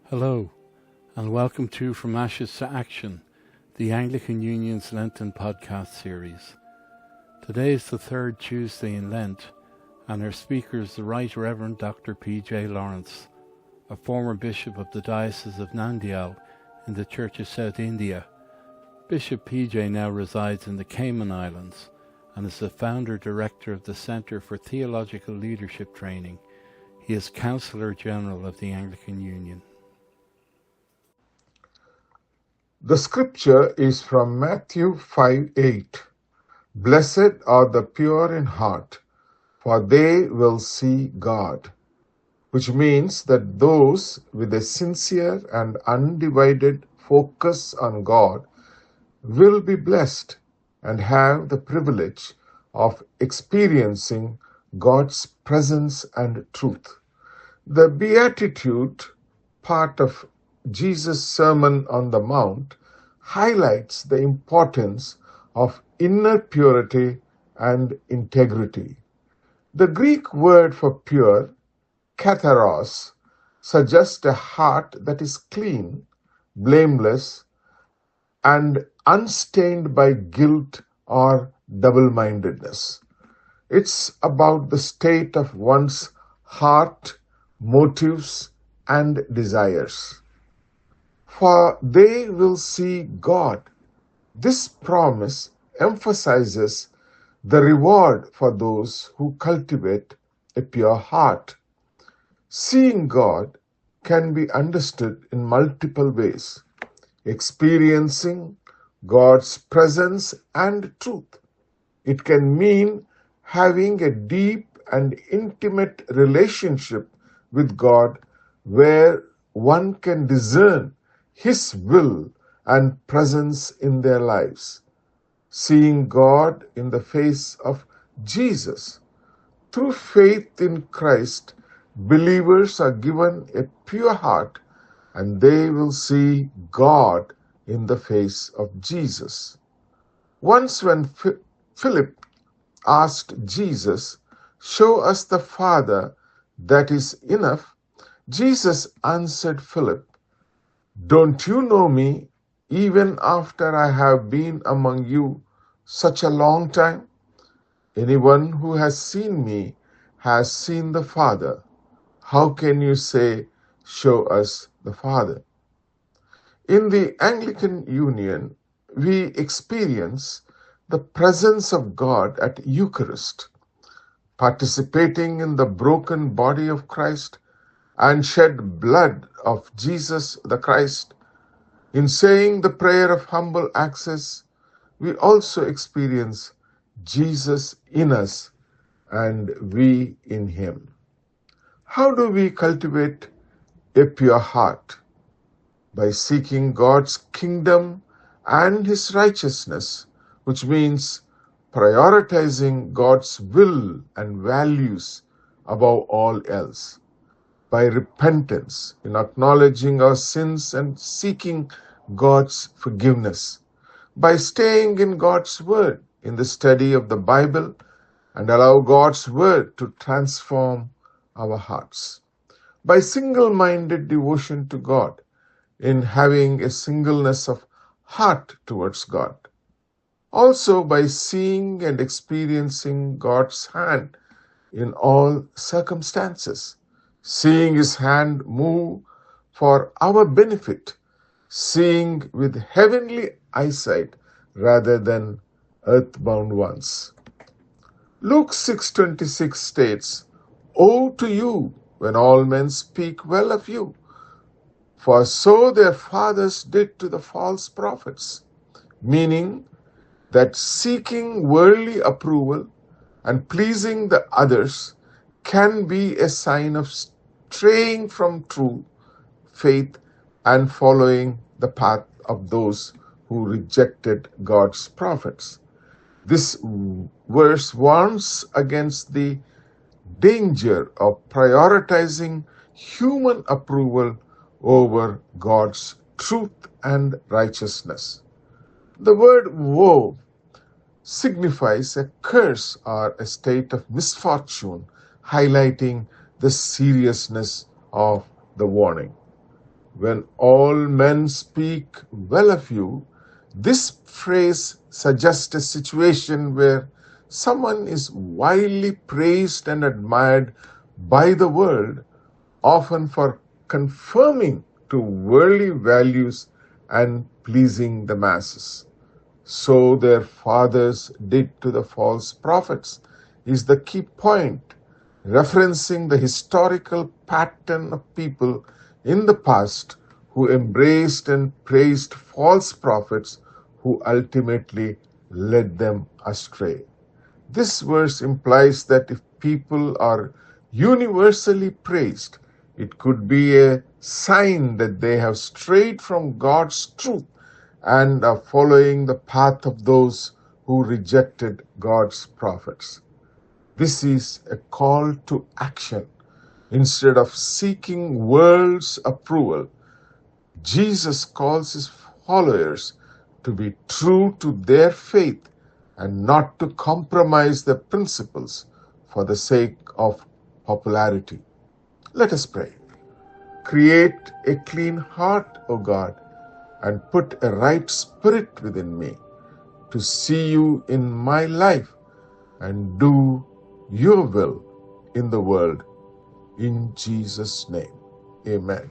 Hello, and welcome to From Ashes to Action, the Anglican Union's Lenten podcast series. Today is the third Tuesday in Lent, and our speaker is the Right Reverend Dr. P.J. Lawrence, a former bishop of the Diocese of Nandyal in the Church of South India. Bishop P.J. now resides in the Cayman Islands and is the founder-director of the Centre for Theological Leadership Training. He is Councillor General of the Anglican Union. The scripture is from Matthew 5:8. Blessed are the pure in heart, for they will see God. Which means that those with a sincere and undivided focus on God will be blessed and have the privilege of experiencing God's presence and truth. The Beatitude part of Jesus' Sermon on the Mount highlights the importance of inner purity and integrity. The Greek word for pure, katharos, suggests a heart that is clean, blameless, and unstained by guilt or double-mindedness. It's about the state of one's heart, motives, and desires. For they will see God. This promise emphasizes the reward for those who cultivate a pure heart. Seeing God can be understood in multiple ways. Experiencing God's presence and truth. It can mean having a deep and intimate relationship with God where one can discern His will and presence in their lives. Seeing God in the face of Jesus. Through faith in Christ, believers are given a pure heart and they will see God in the face of Jesus. Once when Philip asked Jesus, "Show us the Father, that is enough," Jesus answered Philip, "Don't you know me, even after I have been among you such a long time? Anyone who has seen me has seen the Father. How can you say, 'Show us the Father'?" In the Anglican Union, we experience the presence of God at Eucharist, participating in the broken body of Christ and shed blood of Jesus the Christ. In saying the prayer of humble access, we also experience Jesus in us and we in Him. How do we cultivate a pure heart? By seeking God's kingdom and His righteousness, which means prioritizing God's will and values above all else. By repentance, in acknowledging our sins and seeking God's forgiveness. By staying in God's Word, in the study of the Bible, and allow God's Word to transform our hearts. By single-minded devotion to God, in having a singleness of heart towards God. Also by seeing and experiencing God's hand in all circumstances. Seeing His hand move for our benefit, seeing with heavenly eyesight rather than earthbound ones. Luke 6:26 states, "Woe to you when all men speak well of you, for so their fathers did to the false prophets," meaning that seeking worldly approval and pleasing the others can be a sign of straying from true faith and following the path of those who rejected God's prophets. This verse warns against the danger of prioritizing human approval over God's truth and righteousness. The word woe signifies a curse or a state of misfortune, highlighting the seriousness of the warning. When all men speak well of you, this phrase suggests a situation where someone is widely praised and admired by the world, often for conforming to worldly values and pleasing the masses. So their fathers did to the false prophets, is the key point, referencing the historical pattern of people in the past who embraced and praised false prophets who ultimately led them astray. This verse implies that if people are universally praised, it could be a sign that they have strayed from God's truth and are following the path of those who rejected God's prophets. This is a call to action. Instead of seeking world's approval, Jesus calls his followers to be true to their faith and not to compromise their principles for the sake of popularity. Let us pray. Create a clean heart, O God, and put a right spirit within me to see you in my life and do your will in the world. In Jesus' name, amen.